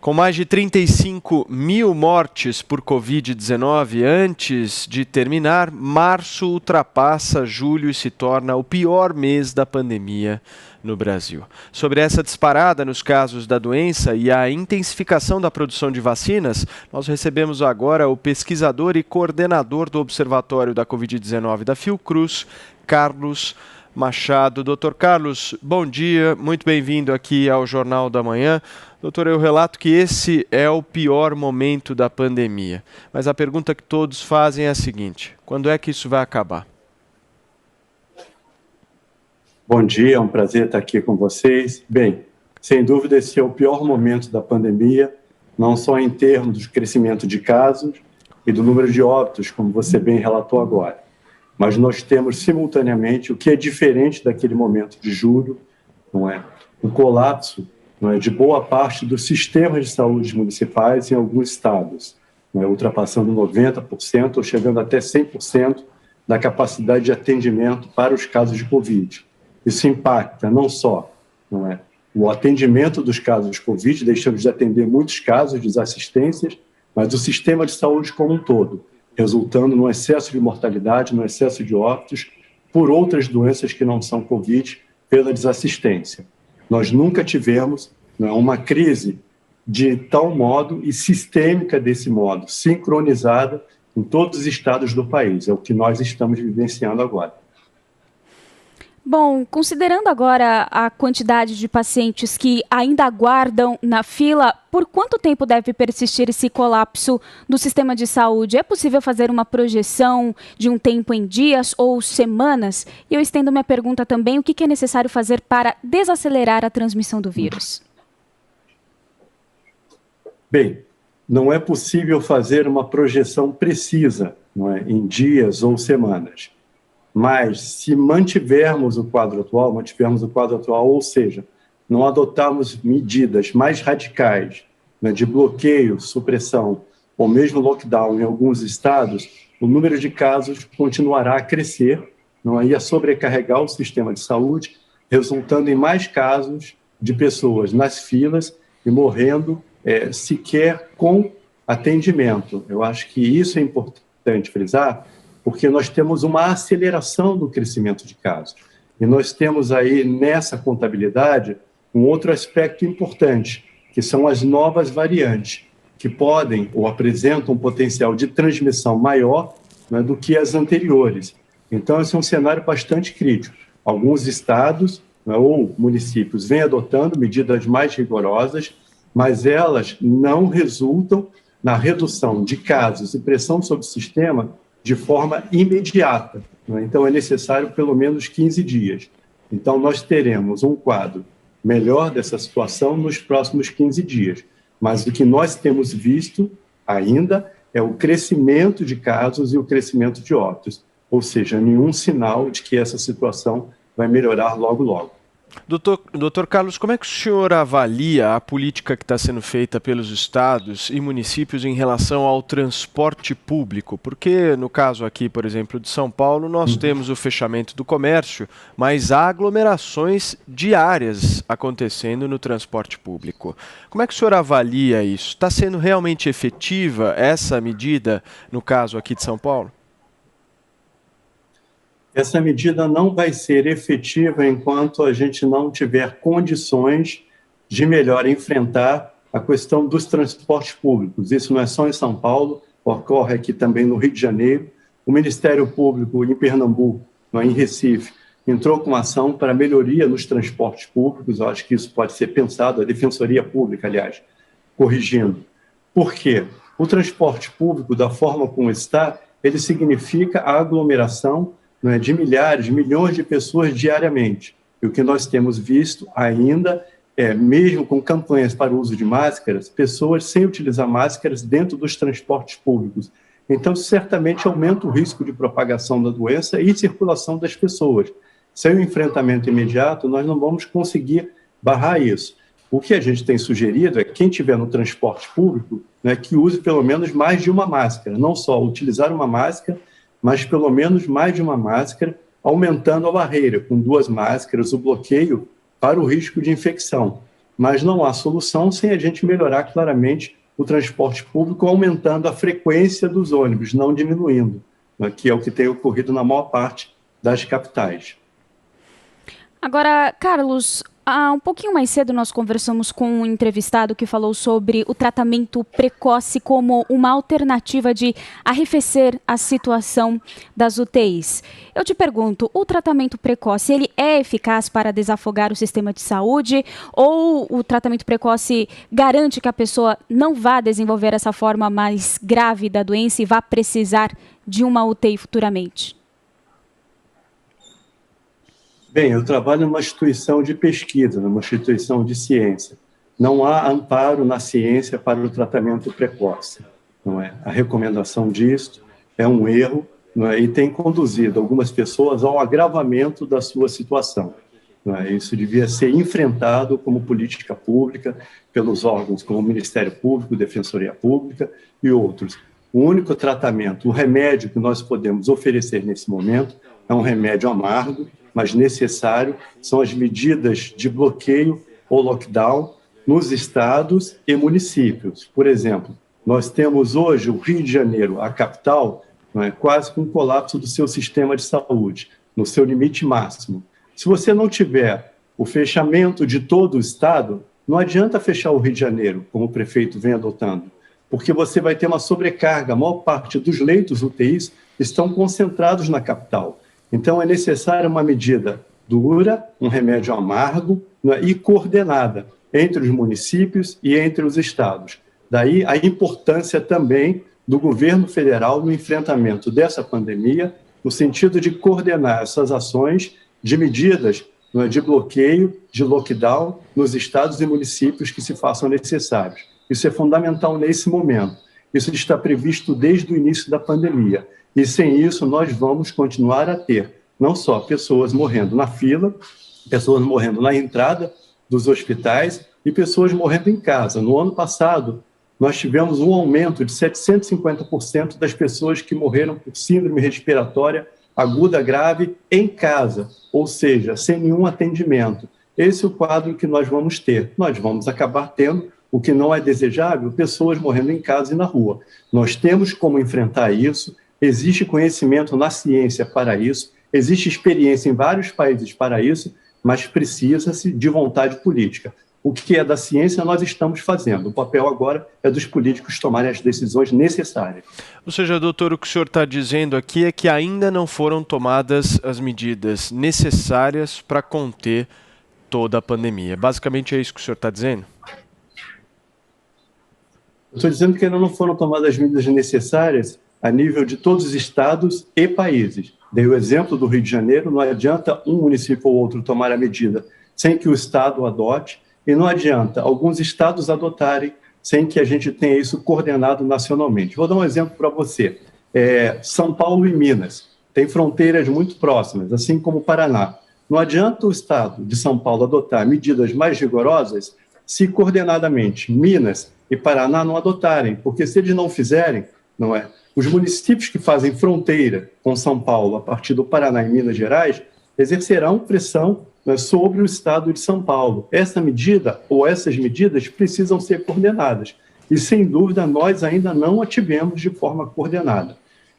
Com mais de 35 mil mortes por Covid-19 antes de terminar, março ultrapassa julho e se torna o pior mês da pandemia no Brasil. Sobre essa disparada nos casos da doença e a intensificação da produção de vacinas, nós recebemos agora o pesquisador e coordenador do Observatório da Covid-19 da Fiocruz, Carlos Machado. Doutor Carlos, bom dia, muito bem-vindo aqui ao Jornal da Manhã. Doutor, eu relato que esse é o pior momento da pandemia, mas a pergunta que todos fazem é a seguinte: quando é que isso vai acabar? Bom dia, é um prazer estar aqui com vocês. Bem, sem dúvida esse é o pior momento da pandemia, não só em termos do crescimento de casos e do número de óbitos, como você bem relatou agora, mas nós temos simultaneamente o que é diferente daquele momento de julho, não é? O colapso, não é, de boa parte dos sistemas de saúde municipais em alguns estados, não é, ultrapassando 90% ou chegando até 100% da capacidade de atendimento para os casos de Covid. Isso impacta não só, não é, o atendimento dos casos de Covid, deixamos de atender muitos casos de desassistências, mas o sistema de saúde como um todo, resultando no excesso de mortalidade, no excesso de óbitos, por outras doenças que não são Covid, pela desassistência. Nós nunca tivemos, não é, uma crise de tal modo e sistêmica desse modo, sincronizada em todos os estados do país. É o que nós estamos vivenciando agora. Bom, considerando agora a quantidade de pacientes que ainda aguardam na fila, por quanto tempo deve persistir esse colapso do sistema de saúde? É possível fazer uma projeção de um tempo em dias ou semanas? E eu estendo minha pergunta também: o que é necessário fazer para desacelerar a transmissão do vírus? Bem, não é possível fazer uma projeção precisa, não é, em dias ou semanas. Mas, se mantivermos o quadro atual, ou seja, não adotarmos medidas mais radicais, né, de bloqueio, supressão ou mesmo lockdown em alguns estados, o número de casos continuará a crescer, não é, e a sobrecarregar o sistema de saúde, resultando em mais casos de pessoas nas filas e morrendo sequer com atendimento. Eu acho que isso é importante frisar, porque nós temos uma aceleração do crescimento de casos. E nós temos aí, nessa contabilidade, um outro aspecto importante, que são as novas variantes, que podem ou apresentam um potencial de transmissão maior, né, do que as anteriores. Então, esse é um cenário bastante crítico. Alguns estados, né, ou municípios vêm adotando medidas mais rigorosas, mas elas não resultam na redução de casos e pressão sobre o sistema de forma imediata, né? Então é necessário pelo menos 15 dias. Então nós teremos um quadro melhor dessa situação nos próximos 15 dias, mas o que nós temos visto ainda é o crescimento de casos e o crescimento de óbitos, ou seja, nenhum sinal de que essa situação vai melhorar logo, logo. Doutor Carlos, como é que o senhor avalia a política que está sendo feita pelos estados e municípios em relação ao transporte público? Porque no caso aqui, por exemplo, de São Paulo, nós temos o fechamento do comércio, mas há aglomerações diárias acontecendo no transporte público. Como é que o senhor avalia isso? Está sendo realmente efetiva essa medida no caso aqui de São Paulo? Essa medida não vai ser efetiva enquanto a gente não tiver condições de melhor enfrentar a questão dos transportes públicos. Isso não é só em São Paulo, ocorre aqui também no Rio de Janeiro. O Ministério Público em Pernambuco, em Recife, entrou com ação para melhoria nos transportes públicos. Eu acho que isso pode ser pensado, a Defensoria Pública, aliás, corrigindo. Por quê? O transporte público, da forma como está, ele significa a aglomeração, não é, de milhares, milhões de pessoas diariamente. E o que nós temos visto ainda é, mesmo com campanhas para o uso de máscaras, pessoas sem utilizar máscaras dentro dos transportes públicos. Então, certamente aumenta o risco de propagação da doença e circulação das pessoas. Sem o enfrentamento imediato, nós não vamos conseguir barrar isso. O que a gente tem sugerido é que quem estiver no transporte público, né, que use pelo menos mais de uma máscara, não só utilizar uma máscara, mas pelo menos mais de uma máscara, aumentando a barreira, com 2 máscaras, o bloqueio para o risco de infecção. mas não há solução sem a gente melhorar claramente o transporte público, aumentando a frequência dos ônibus, não diminuindo, né, que é o que tem ocorrido na maior parte das capitais. Agora, Carlos, um pouquinho mais cedo nós conversamos com um entrevistado que falou sobre o tratamento precoce como uma alternativa de arrefecer a situação das UTIs. Eu te pergunto, o tratamento precoce, ele é eficaz para desafogar o sistema de saúde ou o tratamento precoce garante que a pessoa não vá desenvolver essa forma mais grave da doença e vá precisar de uma UTI futuramente? Bem, eu trabalho numa instituição de pesquisa, numa instituição de ciência. Não há amparo na ciência para o tratamento precoce, não é? A recomendação disso é um erro, não é? E tem conduzido algumas pessoas ao agravamento da sua situação. Não é? Isso devia ser enfrentado como política pública pelos órgãos como o Ministério Público, Defensoria Pública e outros. O único tratamento, o remédio que nós podemos oferecer nesse momento é um remédio amargo, mas necessário, são as medidas de bloqueio ou lockdown nos estados e municípios. Por exemplo, nós temos hoje o Rio de Janeiro, a capital, não é, quase com um colapso do seu sistema de saúde, no seu limite máximo. Se você não tiver o fechamento de todo o estado, não adianta fechar o Rio de Janeiro, como o prefeito vem adotando, porque você vai ter uma sobrecarga. A maior parte dos leitos UTIs estão concentrados na capital. Então, é necessária uma medida dura, um remédio amargo, né, e coordenada entre os municípios e entre os estados. Daí a importância também do governo federal no enfrentamento dessa pandemia, no sentido de coordenar essas ações de medidas, né, de bloqueio, de lockdown nos estados e municípios que se façam necessários. Isso é fundamental nesse momento. Isso está previsto desde o início da pandemia. E sem isso, nós vamos continuar a ter não só pessoas morrendo na fila, pessoas morrendo na entrada dos hospitais e pessoas morrendo em casa. No ano passado, nós tivemos um aumento de 750% das pessoas que morreram por síndrome respiratória aguda grave em casa, ou seja, sem nenhum atendimento. Esse é o quadro que nós vamos ter. Nós vamos acabar tendo, o que não é desejável, pessoas morrendo em casa e na rua. Nós temos como enfrentar isso. Existe conhecimento na ciência para isso, existe experiência em vários países para isso, mas precisa-se de vontade política. O que é da ciência nós estamos fazendo. O papel agora é dos políticos tomarem as decisões necessárias. Ou seja, doutor, o que o senhor está dizendo aqui é que ainda não foram tomadas as medidas necessárias para conter toda a pandemia. Basicamente é isso que o senhor está dizendo? Eu estou dizendo que ainda não foram tomadas as medidas necessárias a nível de todos os estados e países. Dei o exemplo do Rio de Janeiro, não adianta um município ou outro tomar a medida sem que o estado adote, e não adianta alguns estados adotarem sem que a gente tenha isso coordenado nacionalmente. Vou dar um exemplo para você. São Paulo e Minas têm fronteiras muito próximas, assim como o Paraná. Não adianta o estado de São Paulo adotar medidas mais rigorosas se coordenadamente Minas e Paraná não adotarem, porque se eles não fizerem, não é? Os municípios que fazem fronteira com São Paulo, a partir do Paraná e Minas Gerais, exercerão pressão, né, sobre o estado de São Paulo. Essa medida, ou essas medidas, precisam ser coordenadas. E, sem dúvida, nós ainda não a tivemos de forma coordenada.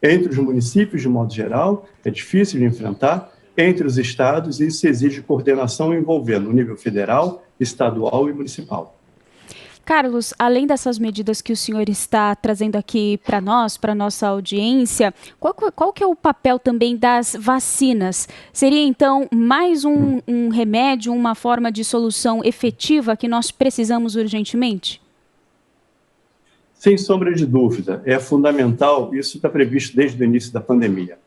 Entre os municípios, de modo geral, é difícil de enfrentar. Entre os estados, isso exige coordenação envolvendo o nível federal, estadual e municipal. Carlos, além dessas medidas que o senhor está trazendo aqui para nós, para a nossa audiência, qual que é o papel também das vacinas? Seria, então, mais um remédio, uma forma de solução efetiva que nós precisamos urgentemente? Sem sombra de dúvida, é fundamental, isso está previsto desde o início da pandemia.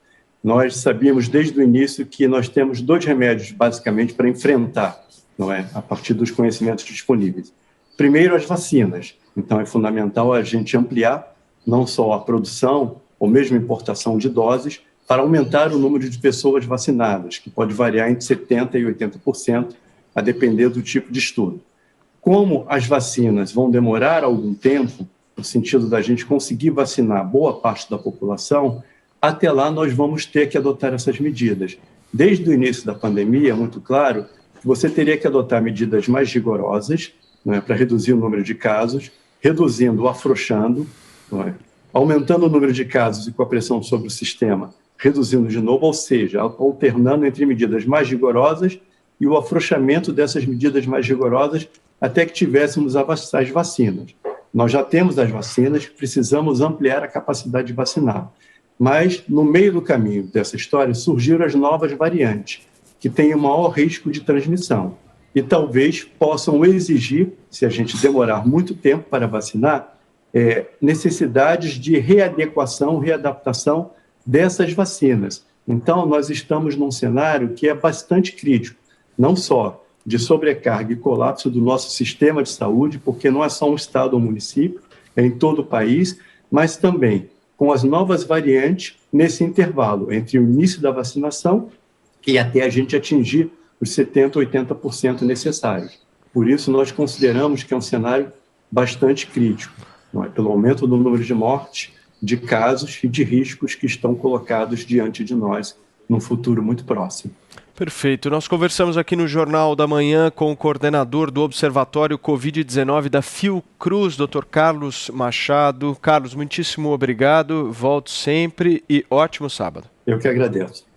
Nós sabíamos desde o início que nós temos 2 remédios, basicamente, para enfrentar, não é, a partir dos conhecimentos disponíveis. Primeiro, as vacinas. Então, é fundamental a gente ampliar não só a produção ou mesmo importação de doses para aumentar o número de pessoas vacinadas, que pode variar entre 70% e 80%, a depender do tipo de estudo. Como as vacinas vão demorar algum tempo, no sentido da gente conseguir vacinar boa parte da população, até lá nós vamos ter que adotar essas medidas. Desde o início da pandemia, é muito claro que você teria que adotar medidas mais rigorosas, para reduzir o número de casos, reduzindo ou afrouxando, aumentando o número de casos e com a pressão sobre o sistema, reduzindo de novo, ou seja, alternando entre medidas mais rigorosas e o afrouxamento dessas medidas mais rigorosas até que tivéssemos as vacinas. Nós já temos as vacinas, precisamos ampliar a capacidade de vacinar. Mas, no meio do caminho dessa história, surgiram as novas variantes, que têm o maior risco de transmissão. E talvez possam exigir, se a gente demorar muito tempo para vacinar, necessidades de readequação, readaptação dessas vacinas. Então, nós estamos num cenário que é bastante crítico, não só de sobrecarga e colapso do nosso sistema de saúde, porque não é só um estado ou município, é em todo o país, mas também com as novas variantes nesse intervalo entre o início da vacinação e até a gente atingir os 70%, 80% necessários. Por isso, nós consideramos que é um cenário bastante crítico, pelo aumento do número de mortes, de casos e de riscos que estão colocados diante de nós num futuro muito próximo. Perfeito. Nós conversamos aqui no Jornal da Manhã com o coordenador do Observatório Covid-19 da Fiocruz, Dr. Carlos Machado. Carlos, muitíssimo obrigado, volto sempre e ótimo sábado. Eu que agradeço.